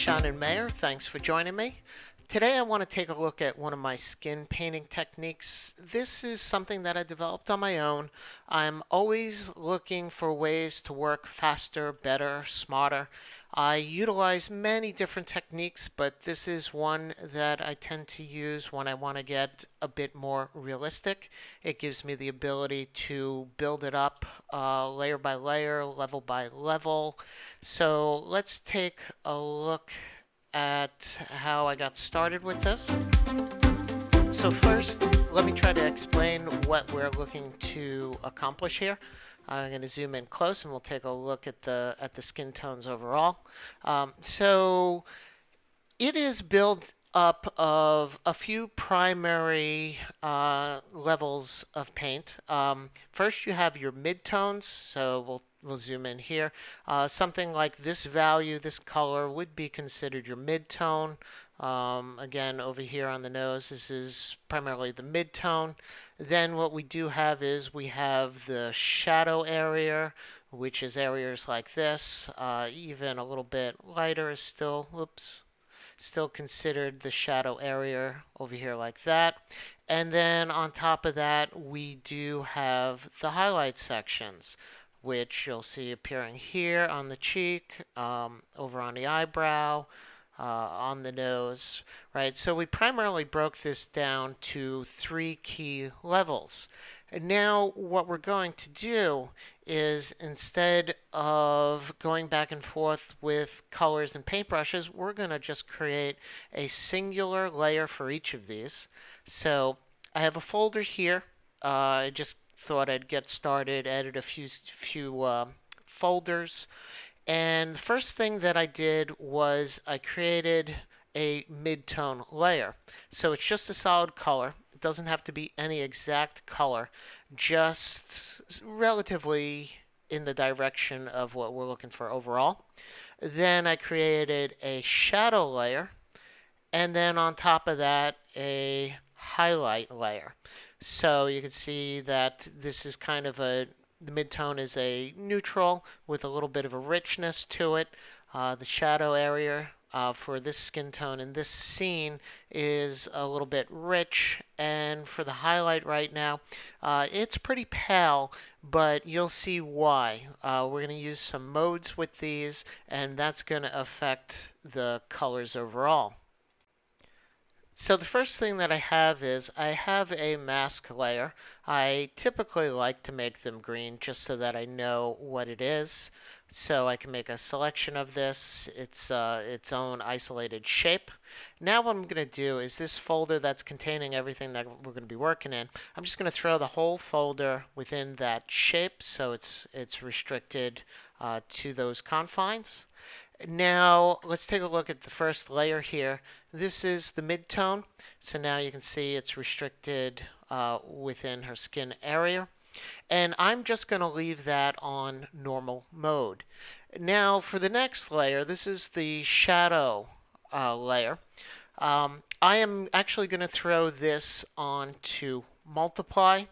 Shannon Maer. Thanks for joining me. Today I want to take a look at one of my skin painting techniques. This is something that I developed on my own. I'm always looking for ways to work faster, better, smarter. I utilize many different techniques, but this is one that I tend to use when I want to get a bit more realistic. It gives me the ability to build it up layer by layer, level by level. So let's take a look at how I got started with this. So first, let me try to explain what we're looking to accomplish here. I'm going to zoom in close and we'll take a look at the skin tones overall. So it is built up of a few primary levels of paint. First, you have your midtones, so we'll zoom in here. Something like this value, this color would be considered your midtone. Again, over here on the nose, this is primarily the midtone. Then what we do have is we have the shadow area, which is areas like this. Even a little bit lighter is still, still considered the shadow area over here like that. And then on top of that, we do have the highlight sections, which you'll see appearing here on the cheek, over on the eyebrow, on the nose, right? So we primarily broke this down to 3 key levels. And now what we're going to do is, instead of going back and forth with colors and paintbrushes, we're going to just create a singular layer for each of these. So I have a folder here. I just thought I'd get started, added a few folders. And the first thing that I did was I created a midtone layer. So it's just a solid color. It doesn't have to be any exact color, just relatively in the direction of what we're looking for overall. Then I created a shadow layer, and then on top of that, a highlight layer. So you can see that this is kind of the midtone is a neutral with a little bit of a richness to it. The shadow area for this skin tone in this scene is a little bit rich, and for the highlight right now, it's pretty pale, but you'll see why. We're going to use some modes with these, and that's going to affect the colors overall. So the first thing that I have is I have a mask layer. I typically like to make them green just so that I know what it is. So I can make a selection of this. It's its own isolated shape. Now what I'm going to do is this folder that's containing everything that we're going to be working in, I'm just going to throw the whole folder within that shape so it's restricted to those confines. Now let's take a look at the first layer here. This is the midtone, so now you can see it's restricted within her skin area. And I'm just going to leave that on normal mode. Now for the next layer, this is the shadow layer. I am actually going to throw this on to multiply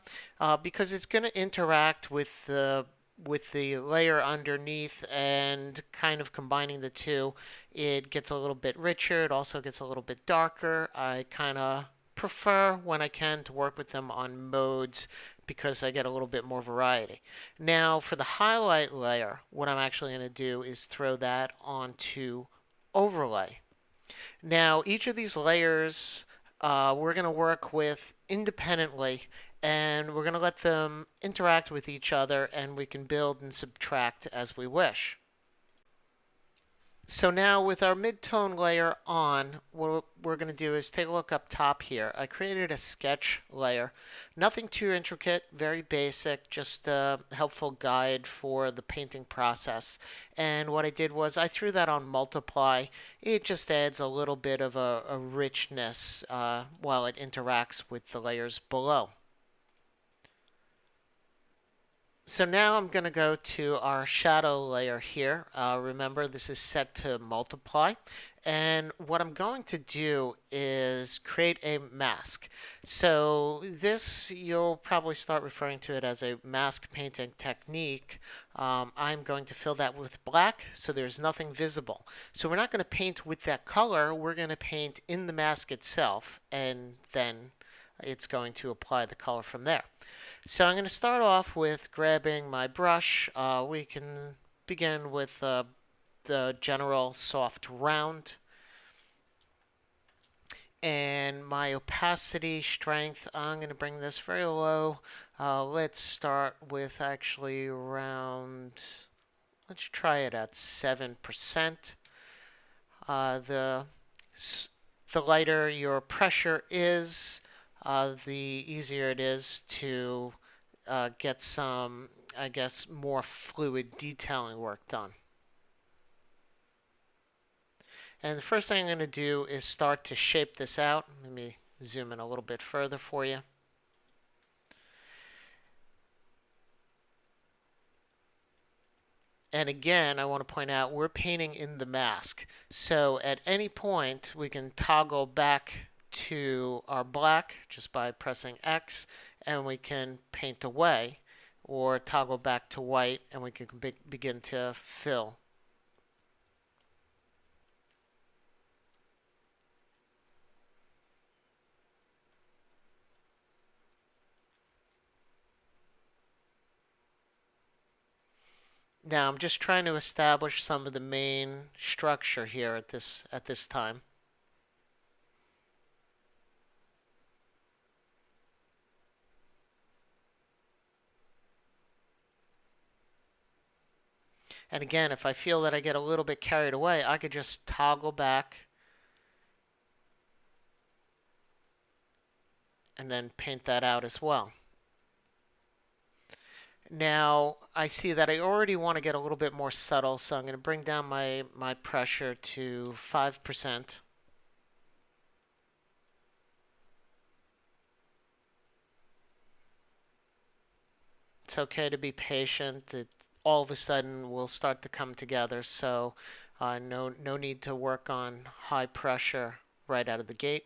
because it's going to interact with the layer underneath, and kind of combining the two, it gets a little bit richer. It also gets a little bit darker. I kind of prefer, when I can, to work with them on modes because I get a little bit more variety. Now for the highlight layer, what I'm actually going to do is throw that onto overlay. Now each of these layers we're going to work with independently, and we're going to let them interact with each other, and we can build and subtract as we wish. So now with our midtone layer on, what we're going to do is take a look up top here. I created a sketch layer. Nothing too intricate, very basic, just a helpful guide for the painting process. And what I did was I threw that on multiply. It just adds a little bit of a richness while it interacts with the layers below. So now I'm going to go to our shadow layer here. Remember, this is set to multiply. And what I'm going to do is create a mask. So this, you'll probably start referring to it as a mask painting technique. I'm going to fill that with black so there's nothing visible. So we're not going to paint with that color, we're going to paint in the mask itself, and then it's going to apply the color from there. So I'm going to start off with grabbing my brush. We can begin with the general soft round, and my opacity strength, I'm going to bring this very low. Let's start with actually around, let's try it at 7%. Uh, the the lighter your pressure is, the easier it is to get some, I guess, more fluid detailing work done. And the first thing I'm going to do is start to shape this out. Let me zoom in a little bit further for you. And again, I want to point out we're painting in the mask. So at any point, we can toggle back to our black just by pressing X, and we can paint away, or toggle back to white, and we can begin to fill. Now I'm just trying to establish some of the main structure here at this time. And again, if I feel that I get a little bit carried away, I could just toggle back and then paint that out as well. Now I see that I already want to get a little bit more subtle, so I'm going to bring down my pressure to 5%. It's okay to be patient. It all of a sudden will start to come together, so no need to work on high pressure right out of the gate.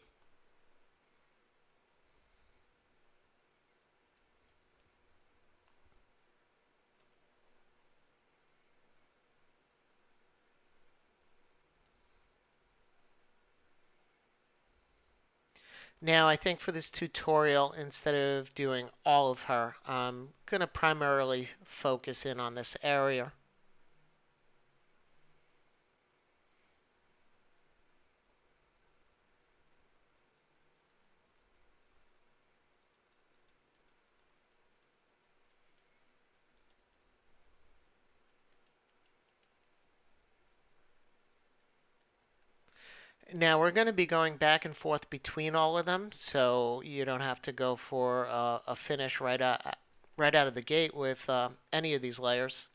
Now, I think for this tutorial, instead of doing all of her, I'm going to primarily focus in on this area. Now, we're going to be going back and forth between all of them, so you don't have to go for a finish right out of the gate with any of these layers.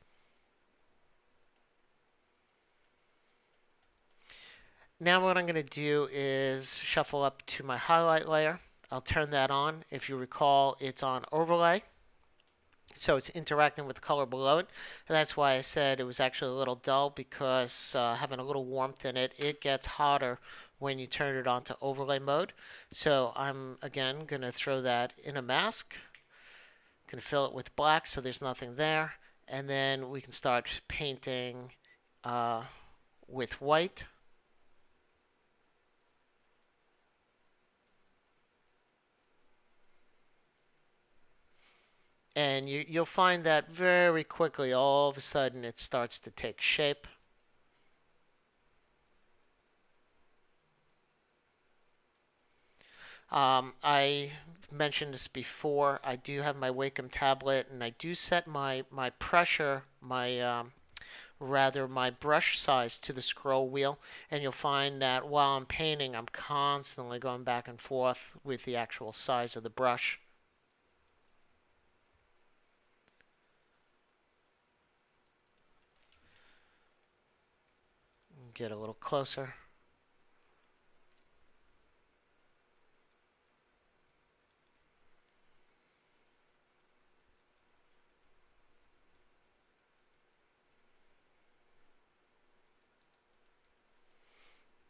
Now what I'm going to do is shuffle up to my highlight layer. I'll turn that on. If you recall, it's on overlay, so it's interacting with the color below it. And that's why I said it was actually a little dull, because having a little warmth in it, it gets hotter when you turn it on to overlay mode. So I'm again going to throw that in a mask. Going to fill it with black so there's nothing there, and then we can start painting with white. And you'll find that very quickly, all of a sudden, it starts to take shape. I mentioned this before. I do have my Wacom tablet, and I do set my pressure, my brush size to the scroll wheel. And you'll find that while I'm painting, I'm constantly going back and forth with the actual size of the brush. Get a little closer.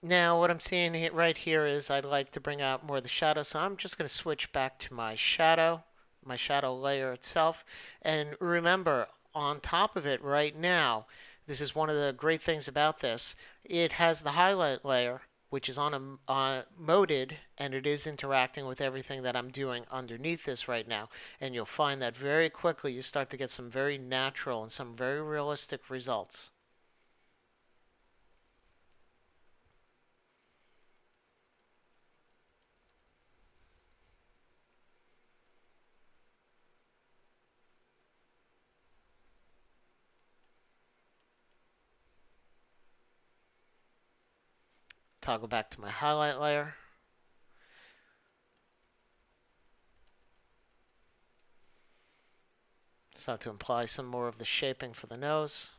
Now what I'm seeing right here is I'd like to bring out more of the shadow, so I'm just going to switch back to my shadow layer itself. And remember, on top of it right now, this is one of the great things about this, it has the highlight layer, which is moded, and it is interacting with everything that I'm doing underneath this right now. And you'll find that very quickly you start to get some very natural and some very realistic results. Toggle back to my highlight layer. Start to apply some more of the shaping for the nose.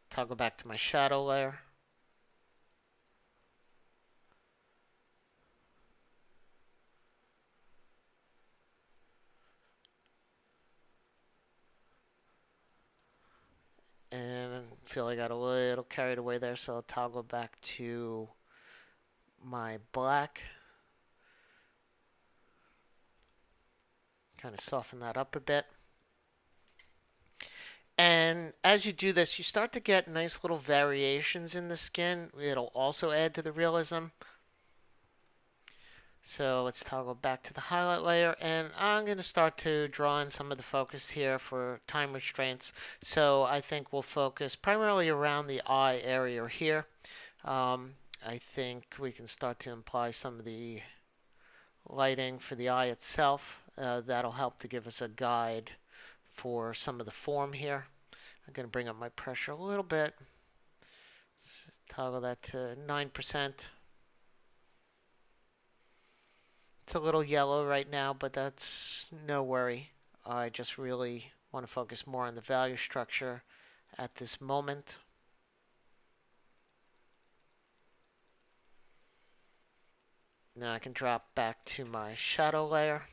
Toggle back to my shadow layer. And I feel I got a little carried away there, so I'll toggle back to my black. Kind of soften that up a bit. And as you do this, you start to get nice little variations in the skin. It'll also add to the realism. So let's toggle back to the highlight layer, and I'm going to start to draw in some of the focus here for time restraints. So I think we'll focus primarily around the eye area here. I think we can start to apply some of the lighting for the eye itself. That'll help to give us a guide for some of the form here. I'm going to bring up my pressure a little bit. Toggle that to 9%. It's a little yellow right now, but that's no worry. I just really want to focus more on the value structure at this moment. Now I can drop back to my shadow layer.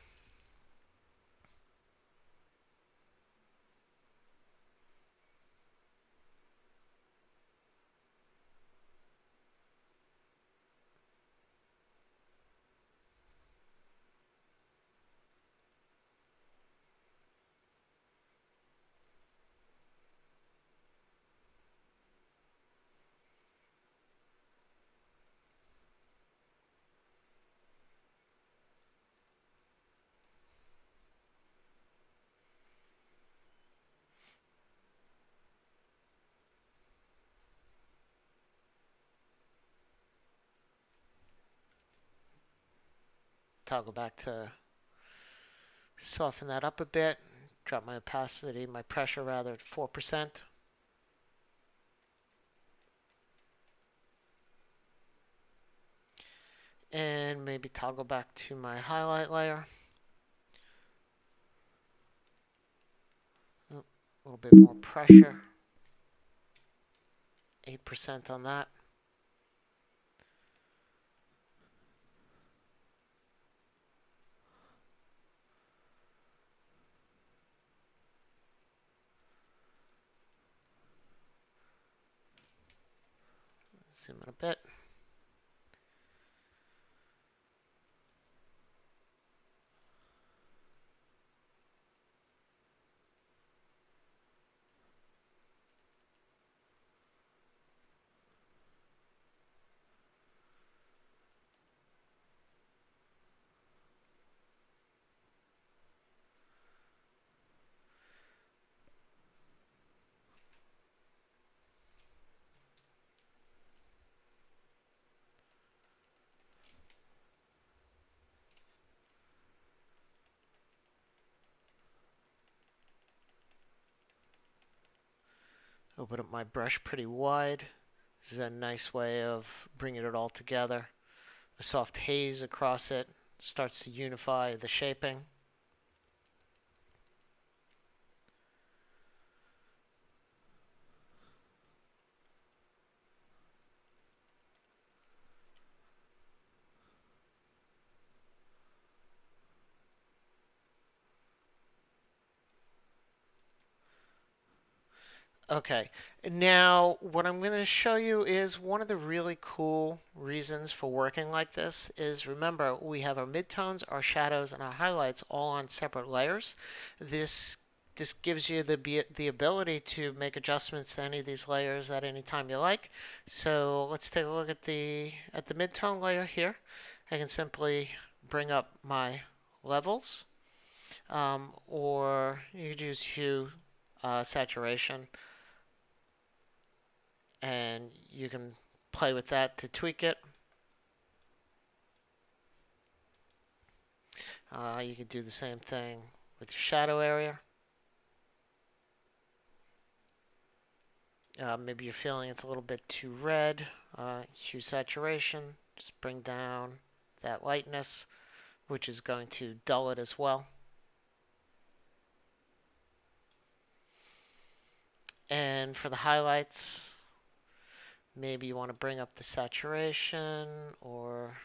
Toggle back to soften that up a bit. Drop my opacity, my pressure rather, at 4%. And maybe toggle back to my highlight layer. A little bit more pressure. 8% on that. Zoom in a bit. Open up my brush pretty wide. This is a nice way of bringing it all together. a soft haze across it, starts to unify the shaping. Okay, now what I'm going to show you is one of the really cool reasons for working like this is remember we have our midtones, our shadows, and our highlights all on separate layers. This this gives you the ability to make adjustments to any of these layers at any time you like. So let's take a look at the midtone layer here. I can simply bring up my levels, or you could use hue, saturation, and you can play with that to tweak it. You could do the same thing with your shadow area. Maybe you're feeling it's a little bit too red. Hue saturation, just bring down that lightness, which is going to dull it as well. And for the highlights, maybe you want to bring up the saturation or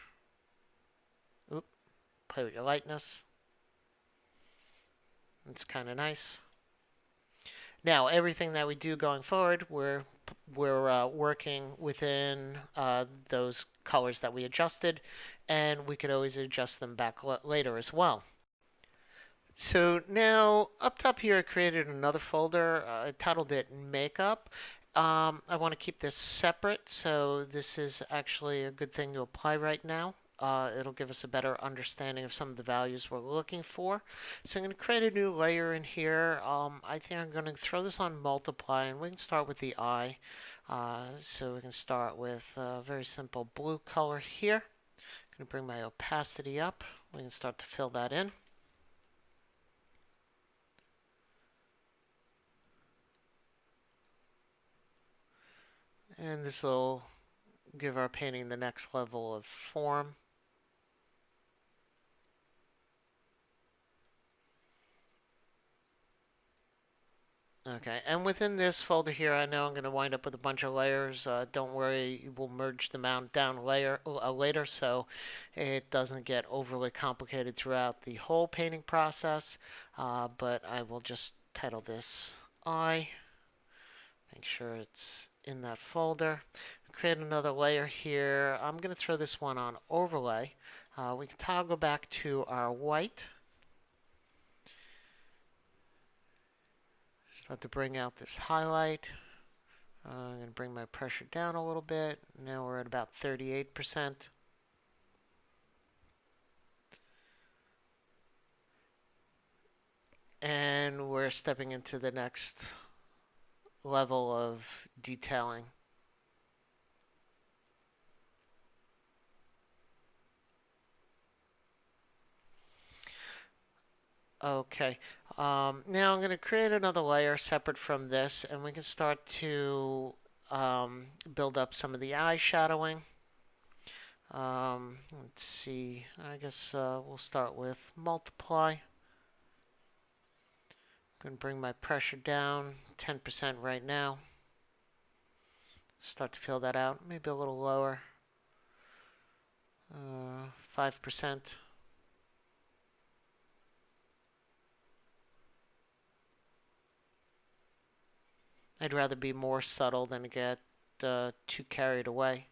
play with your lightness. It's kind of nice. Now, everything that we do going forward, we're working within those colors that we adjusted, and we could always adjust them back later as well. So now up top here, I created another folder. I titled it Makeup. I want to keep this separate, so this is actually a good thing to apply right now. It'll give us a better understanding of some of the values we're looking for. So I'm going to create a new layer in here. I think I'm going to throw this on multiply, and we can start with the eye. So we can start with a very simple blue color here. I'm going to bring my opacity up. We can start to fill that in. And this will give our painting the next level of form. Okay, and within this folder here, I know I'm going to wind up with a bunch of layers. Don't worry, we'll merge them out down later, so it doesn't get overly complicated throughout the whole painting process. But I will just title this Eye. Make sure it's in that folder. Create another layer here. I'm going to throw this one on overlay. We can toggle back to our white. Start to bring out this highlight. I'm going to bring my pressure down a little bit. Now we're at about 38%. And we're stepping into the next level of detailing. Okay, now I'm going to create another layer separate from this, and we can start to build up some of the eye shadowing. Let's see, I guess we'll start with multiply. I'm going to bring my pressure down 10% right now. Start to fill that out, maybe a little lower, 5%. I'd rather be more subtle than get too carried away.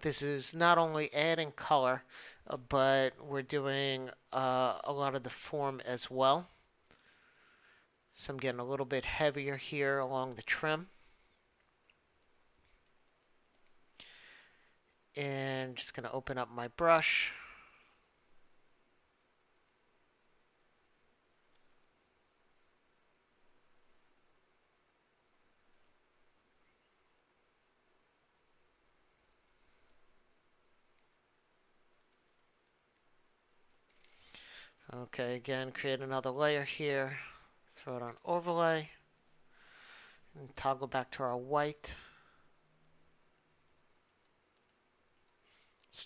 This is not only adding color, but we're doing a lot of the form as well. So I'm getting a little bit heavier here along the trim. And just going to open up my brush. Okay, again, create another layer here. Throw it on overlay. And toggle back to our white.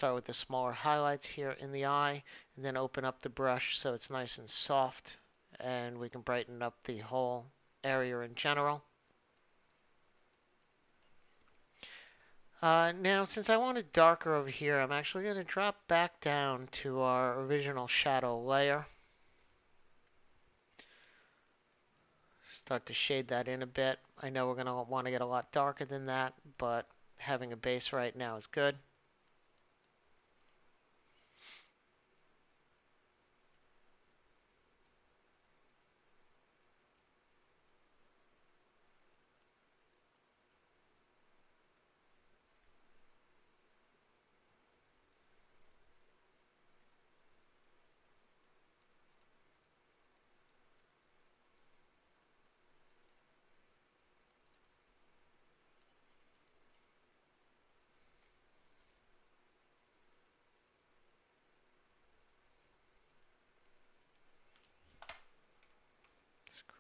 start with the smaller highlights here in the eye, and then open up the brush so it's nice and soft, and we can brighten up the whole area in general. Now, since I want it darker over here, I'm actually going to drop back down to our original shadow layer. Start to shade that in a bit. I know we're going to want to get a lot darker than that, but having a base right now is good.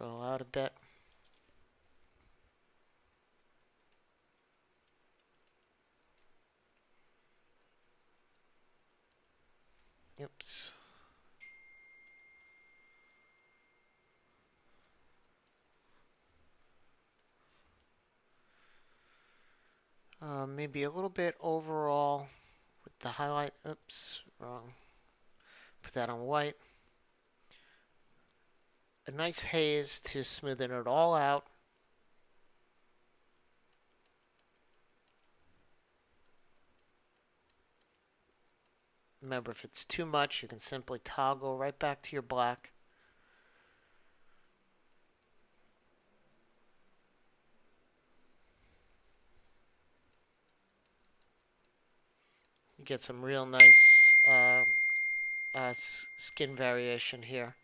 Scroll out a bit. Oops. Maybe a little bit overall with the highlight. Oops, wrong. Put that on white. A nice haze to smoothen it all out. Remember, if it's too much, you can simply toggle right back to your black. You get some real nice skin variation here.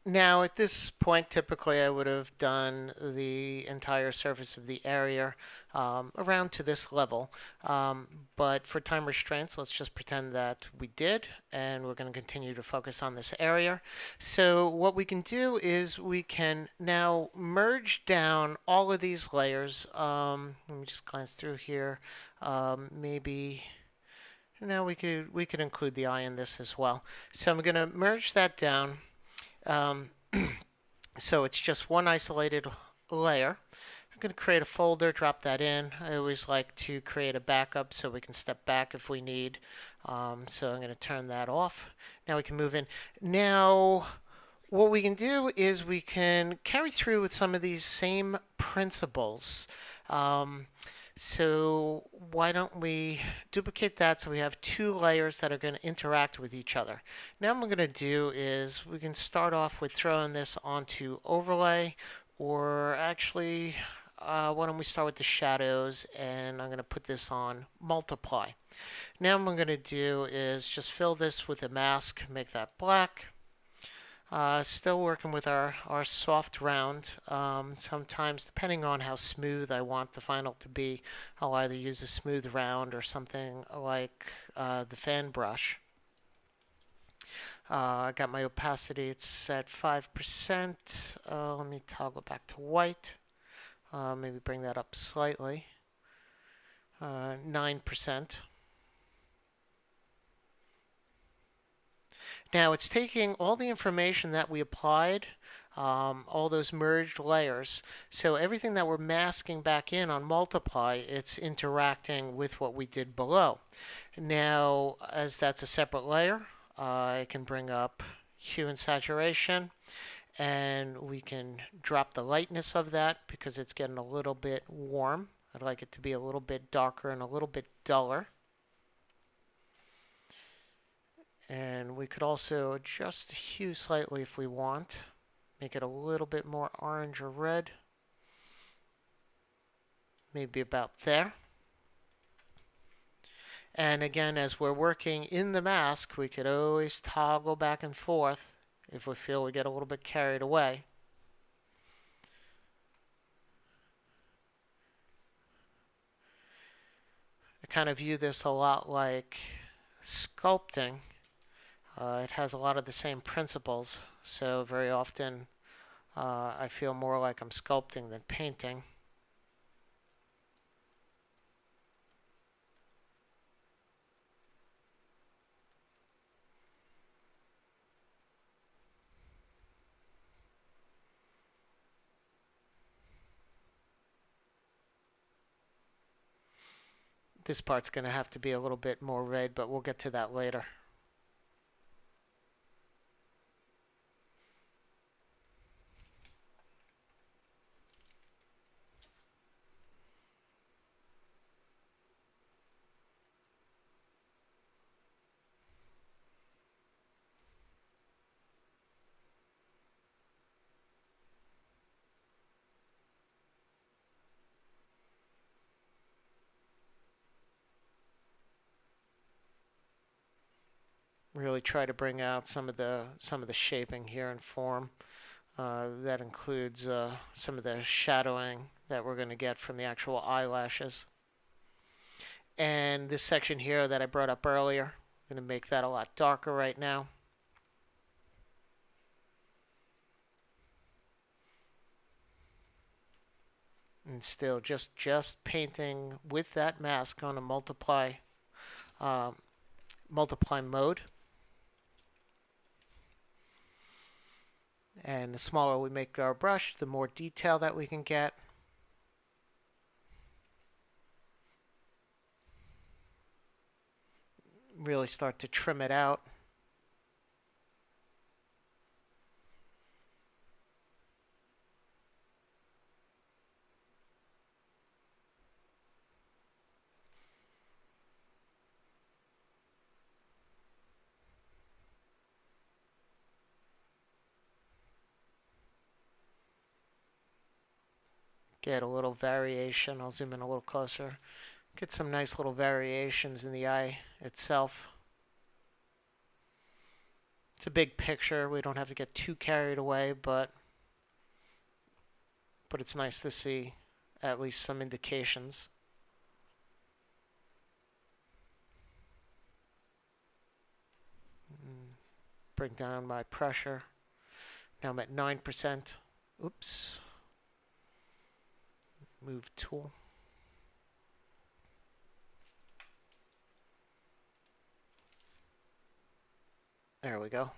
Now, at this point, typically I would have done the entire surface of the area around to this level. But for time restraints, let's just pretend that we did, and we're going to continue to focus on this area. So what we can do is we can now merge down all of these layers. Let me just glance through here. Maybe now we could include the eye in this as well. So I'm going to merge that down. So it's just one isolated layer. I'm going to create a folder, drop that in. I always like to create a backup so we can step back if we need. So I'm going to turn that off. Now we can move in. Now, what we can do is we can carry through with some of these same principles. So why don't we duplicate that so we have two layers that are going to interact with each other. Now what we're going to do is we can start off with throwing this onto overlay, or actually why don't we start with the shadows, and I'm going to put this on multiply. Now what I'm going to do is just fill this with a mask, make that black. Still working with our soft round. Sometimes, depending on how smooth I want the final to be, I'll either use a smooth round or something like the fan brush. I got my opacity, it's at 5%. Let me toggle back to white. Maybe bring that up slightly. 9%. Now it's taking all the information that we applied, all those merged layers. So everything that we're masking back in on multiply, it's interacting with what we did below. Now, as that's a separate layer, I can bring up hue and saturation, and we can drop the lightness of that because it's getting a little bit warm. I'd like it to be a little bit darker and a little bit duller. And we could also adjust the hue slightly if we want. Make it a little bit more orange or red. Maybe about there. And again, as we're working in the mask, we could always toggle back and forth if we feel we get a little bit carried away. I kind of view this a lot like sculpting. It has a lot of the same principles, so very often I feel more like I'm sculpting than painting. This part's going to have to be a little bit more red, but we'll get to that later. Really try to bring out some of the shaping here and form. That includes some of the shadowing that we're going to get from the actual eyelashes. And this section here that I brought up earlier, I'm going to make that a lot darker right now. And still just painting with that mask on a multiply mode. And the smaller we make our brush, the more detail that we can get. Really start to trim it out. Get a little variation. I'll zoom in a little closer. Get some nice little variations in the eye itself. It's a big picture. We don't have to get too carried away, but it's nice to see at least some indications. Bring down my pressure. Now I'm at 9%. Oops. Move tool. There we go.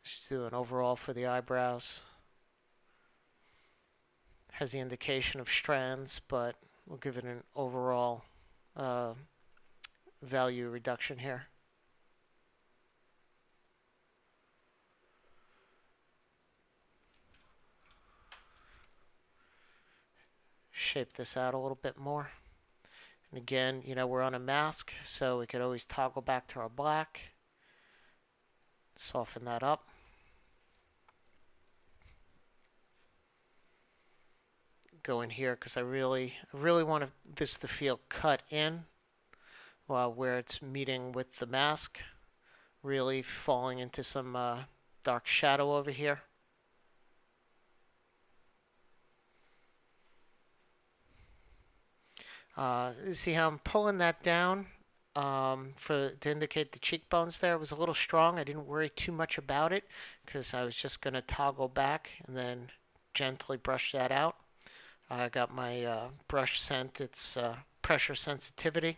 Just do an overall for the eyebrows. Has the indication of strands, but we'll give it an overall value reduction here. Shape this out a little bit more. And again, you know, we're on a mask, so we could always toggle back to our black. Soften that up. Go in here because I really want this to feel cut in where it's meeting with the mask. Really falling into some dark shadow over here. See how I'm pulling that down to indicate the cheekbones there. It was a little strong. I didn't worry too much about it because I was just going to toggle back and then gently brush that out. I got my brush scent. It's pressure sensitivity.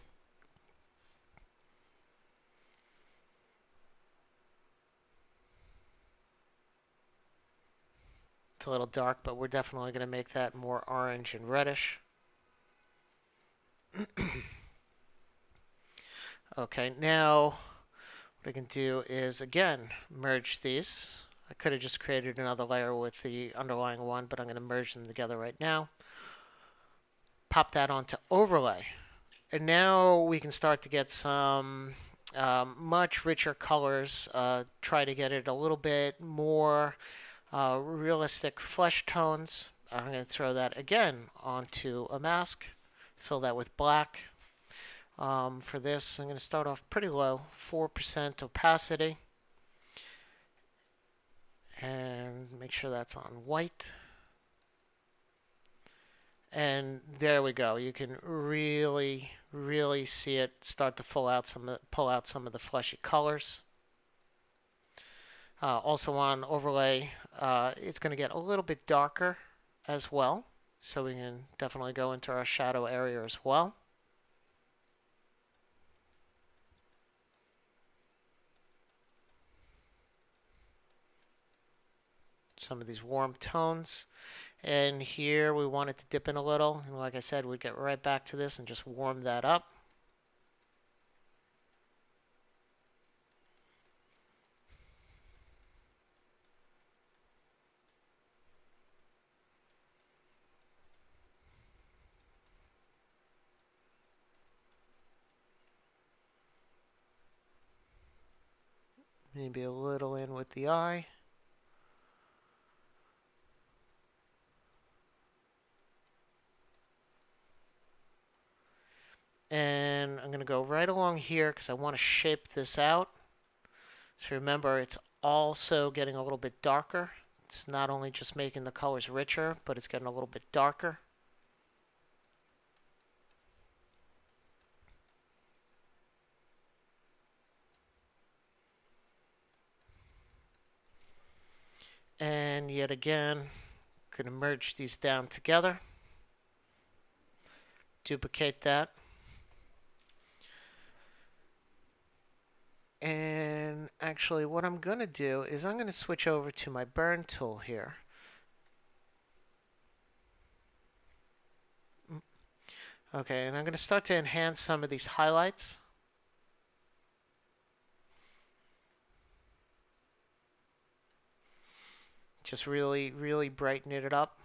It's a little dark, but we're definitely going to make that more orange and reddish. Okay, now what I can do is, again, merge these. I could have just created another layer with the underlying one, but I'm going to merge them together right now. Pop that onto overlay. And now we can start to get some much richer colors. Try to get it a little bit more realistic flesh tones. I'm going to throw that again onto a mask. Fill that with black. For this, I'm going to start off pretty low, 4% opacity. And make sure that's on white. And there we go. You can really, really see it start to pull out some of the fleshy colors. Also on overlay, it's going to get a little bit darker as well. So we can definitely go into our shadow area as well. Some of these warm tones. And here we want it to dip in a little. And like I said, we'd get right back to this and just warm that up. Maybe a little in with the eye. And I'm going to go right along here because I want to shape this out. So remember, it's also getting a little bit darker. It's not only just making the colors richer, but it's getting a little bit darker. And yet again, going to merge these down together. Duplicate that. And actually what I'm going to do is I'm going to switch over to my burn tool here. Okay, and I'm going to start to enhance some of these highlights. Just really, really brighten it up.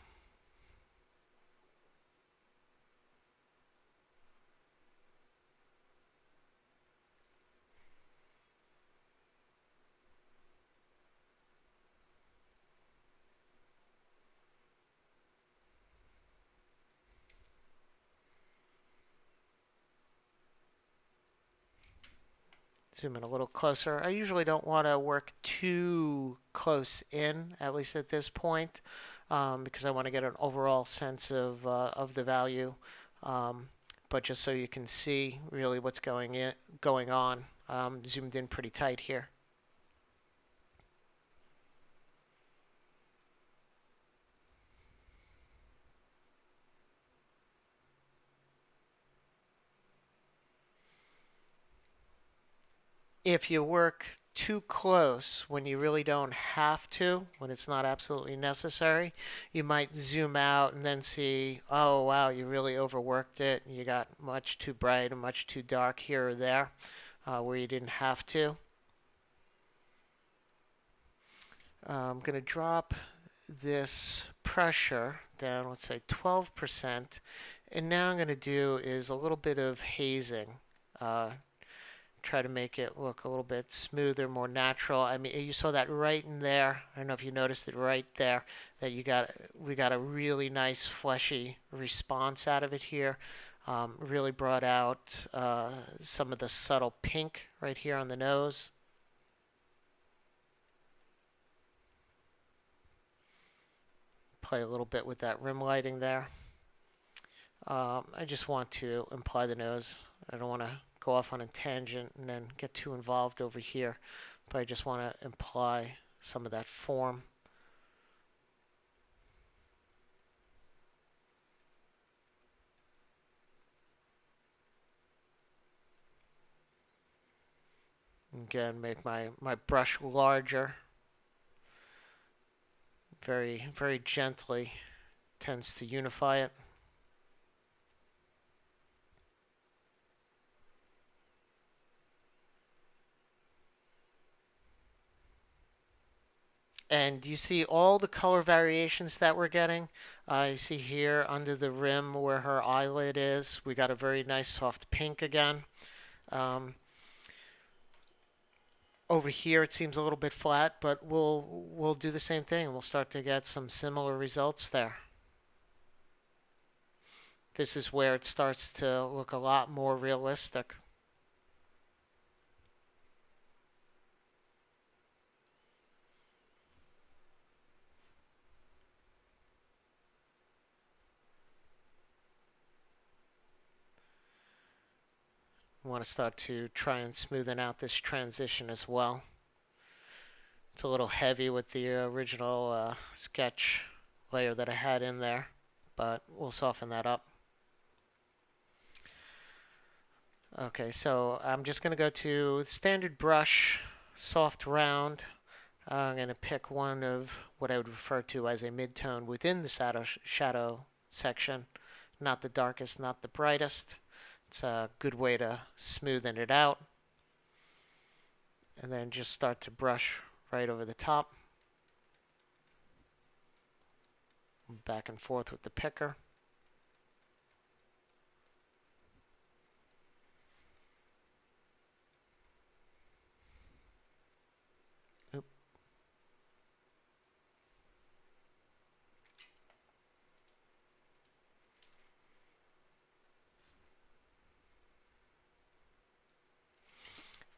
Zoom in a little closer. I usually don't want to work too close in, at least at this point, because I want to get an overall sense of the value. But just so you can see really what's going on, zoomed in pretty tight here. If you work too close when you really don't have to, when it's not absolutely necessary, you might zoom out and then see, oh wow, you really overworked it. You got much too bright and much too dark here or there where you didn't have to. I'm going to drop this pressure down, let's say 12%. And now I'm going to do is a little bit of hazing. Try to make it look a little bit smoother, more natural. I mean, you saw that right in there. I don't know if you noticed it right there, that we got a really nice fleshy response out of it here. Really brought out some of the subtle pink right here on the nose. Play a little bit with that rim lighting there. I just want to imply the nose. I don't want to go off on a tangent and then get too involved over here, but I just want to imply some of that form. Again, make my brush larger. Very, very gently tends to unify it. And you see all the color variations that we're getting. You see here under the rim where her eyelid is, we got a very nice soft pink again. Over here it seems a little bit flat, but we'll do the same thing. We'll start to get some similar results there. This is where it starts to look a lot more realistic. I want to start to try and smoothen out this transition as well. It's a little heavy with the original sketch layer that I had in there, but we'll soften that up. Okay, so I'm just going to go to standard brush, soft round. I'm going to pick one of what I would refer to as a midtone within the shadow section. Not the darkest, not the brightest. It's a good way to smoothen it out. And then just start to brush right over the top. Back and forth with the picker. Oop.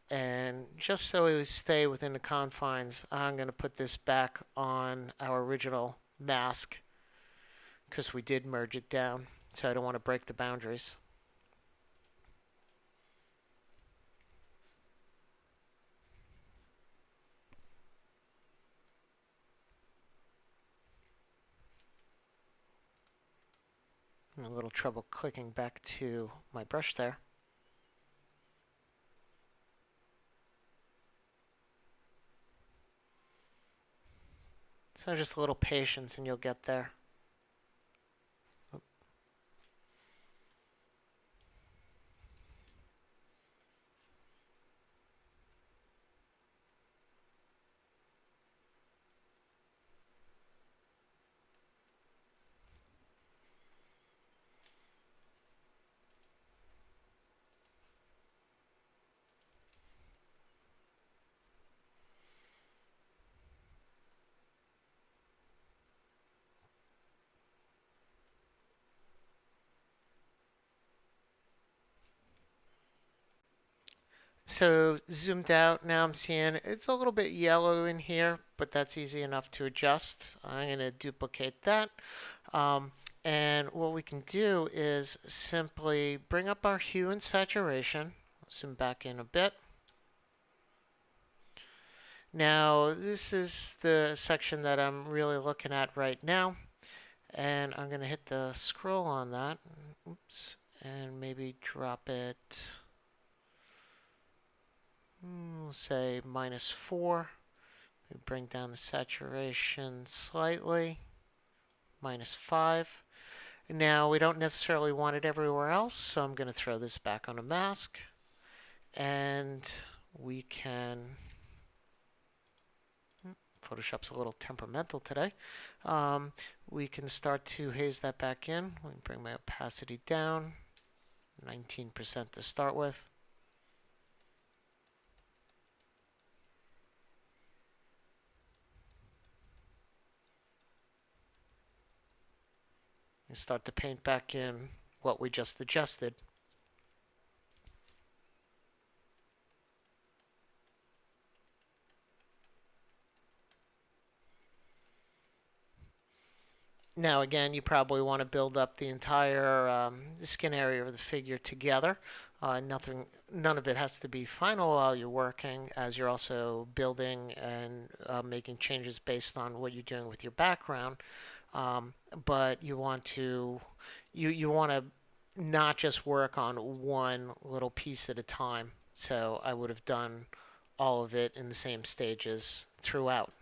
And just so we stay within the confines, I'm going to put this back on our original mask because we did merge it down, so I don't want to break the boundaries. A little trouble clicking back to my brush there. So just a little patience and you'll get there. So zoomed out, now I'm seeing it's a little bit yellow in here, but that's easy enough to adjust. I'm going to duplicate that. And what we can do is simply bring up our hue and saturation. Zoom back in a bit. Now, this is the section that I'm really looking at right now. And I'm going to hit the scroll on that. Oops. And maybe drop it, we'll say -4. We bring down the saturation slightly. -5. Now, we don't necessarily want it everywhere else, so I'm going to throw this back on a mask. And we can... Photoshop's a little temperamental today. We can start to haze that back in. We can bring my opacity down, 19% to start with. And start to paint back in what we just adjusted. Now again, you probably want to build up the entire skin area of the figure together. None of it has to be final while you're working, as you're also building and making changes based on what you're doing with your background. But you want to not just work on one little piece at a time. So I would have done all of it in the same stages throughout.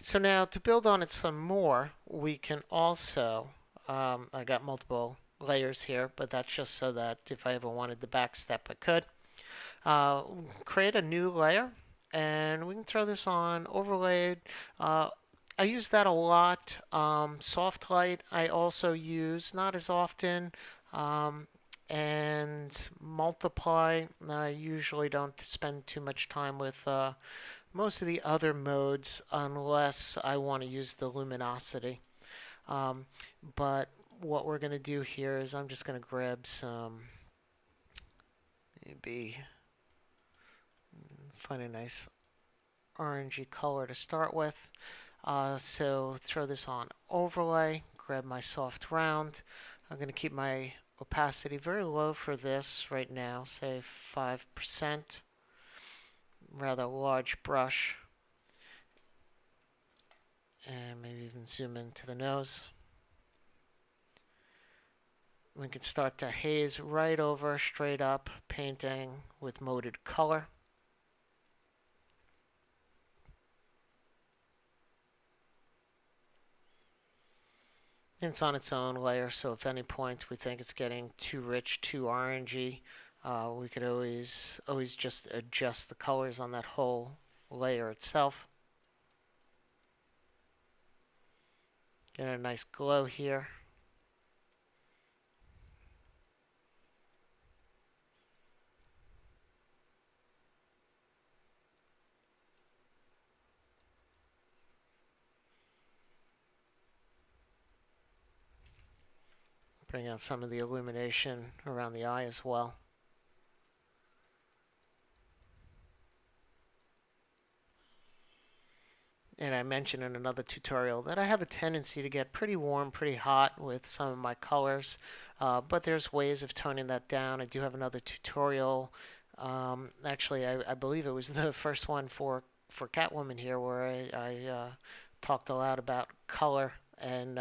So now to build on it some more, we can also, I got multiple layers here, but that's just so that if I ever wanted to backstep, I could. Create a new layer, and we can throw this on overlaid. I use that a lot. Soft light I also use, not as often. And multiply, I usually don't spend too much time with most of the other modes unless I want to use the luminosity. But what we're going to do here is I'm just going to grab some, maybe find a nice orangey color to start with. So throw this on overlay, grab my soft round. I'm going to keep my opacity very low for this right now, say 5%. Rather large brush. And maybe even zoom into the nose. We can start to haze right over, straight up, painting with moded color. It's on its own layer, so if at any point we think it's getting too rich, too orangey, we could always just adjust the colors on that whole layer itself. Get a nice glow here. Bring out some of the illumination around the eye as well. And I mentioned in another tutorial that I have a tendency to get pretty warm, pretty hot with some of my colors, but there's ways of toning that down. I do have another tutorial. Actually, I believe it was the first one for Catwoman here, where I talked a lot about color and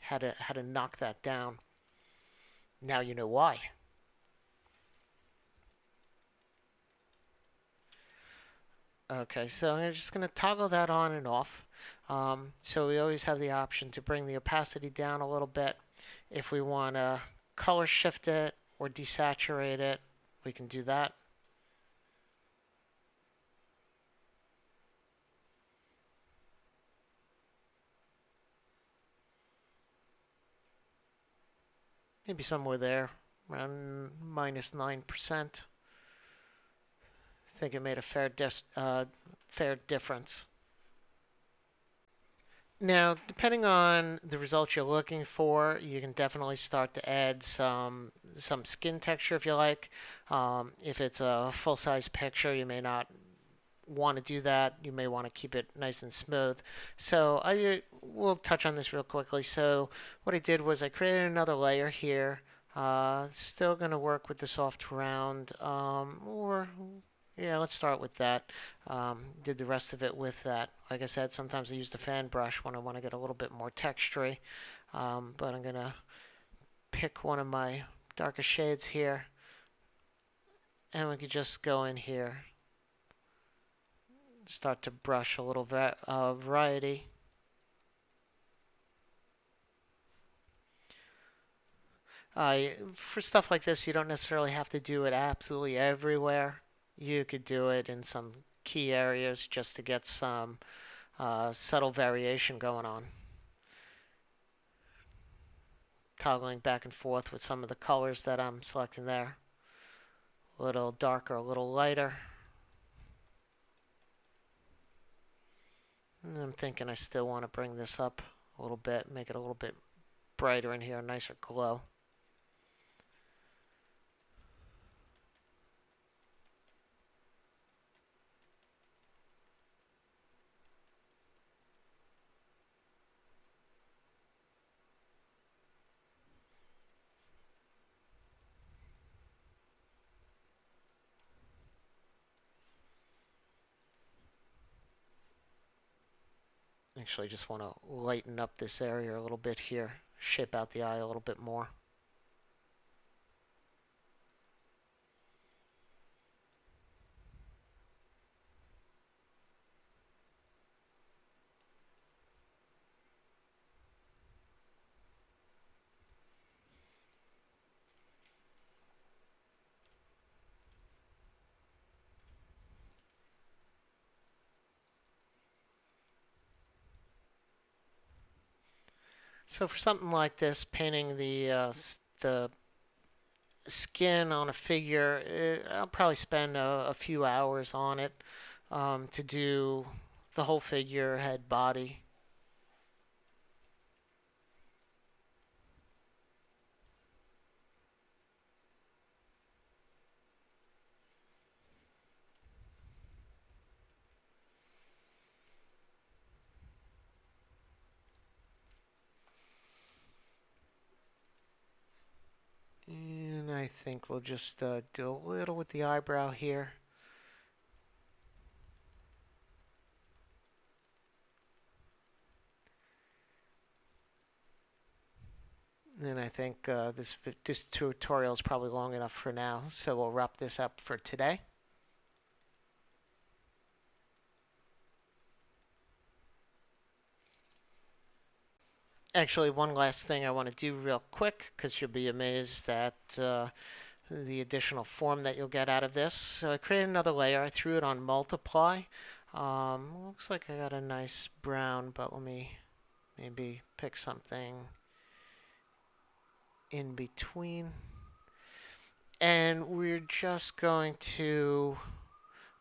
how to knock that down. Now you know why. Okay, so I'm just going to toggle that on and off. So we always have the option to bring the opacity down a little bit. If we want to color shift it or desaturate it, we can do that. Maybe somewhere there, around -9%. I think it made a fair difference. Now, depending on the results you're looking for, you can definitely start to add some skin texture if you like. If it's a full-size picture, you may not want to do that. You may want to keep it nice and smooth. So we'll touch on this real quickly. So what I did was I created another layer here. Still going to work with the soft round, or yeah, let's start with that. Did the rest of it with that. Like I said, sometimes I use the fan brush when I want to get a little bit more textury. But I'm going to pick one of my darkest shades here. And we could just go in here. Start to brush a little variety. For stuff like this, you don't necessarily have to do it absolutely everywhere. You could do it in some key areas just to get some subtle variation going on. Toggling back and forth with some of the colors that I'm selecting there. A little darker, a little lighter. And I'm thinking I still want to bring this up a little bit, make it a little bit brighter in here, a nicer glow. Actually, just want to lighten up this area a little bit here, shape out the eye a little bit more. So for something like this, painting the skin on a figure, I'll probably spend a few hours on it to do the whole figure, head, body. think we'll just do a little with the eyebrow here. And I think this tutorial is probably long enough for now, so we'll wrap this up for today. Actually, one last thing I want to do real quick, because you'll be amazed at the additional form that you'll get out of this. So I created another layer. I threw it on multiply. Looks like I got a nice brown, but let me maybe pick something in between. And we're just going to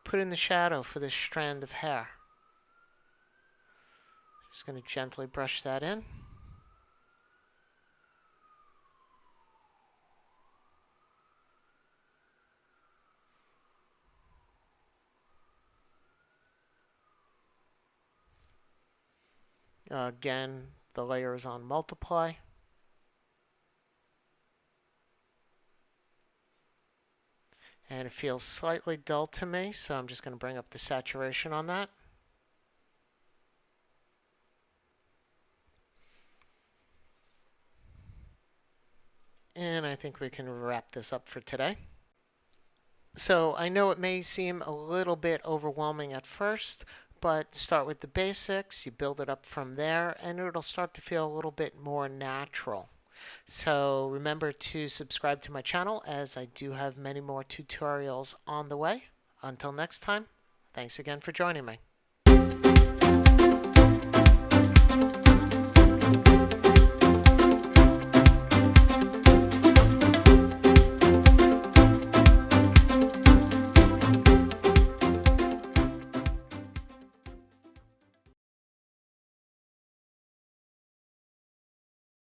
put in the shadow for this strand of hair. Just going to gently brush that in. Again, the layer is on multiply. And it feels slightly dull to me, so I'm just going to bring up the saturation on that. And I think we can wrap this up for today. So I know it may seem a little bit overwhelming at first, but start with the basics, you build it up from there, and it'll start to feel a little bit more natural. So remember to subscribe to my channel, as I do have many more tutorials on the way. Until next time, thanks again for joining me.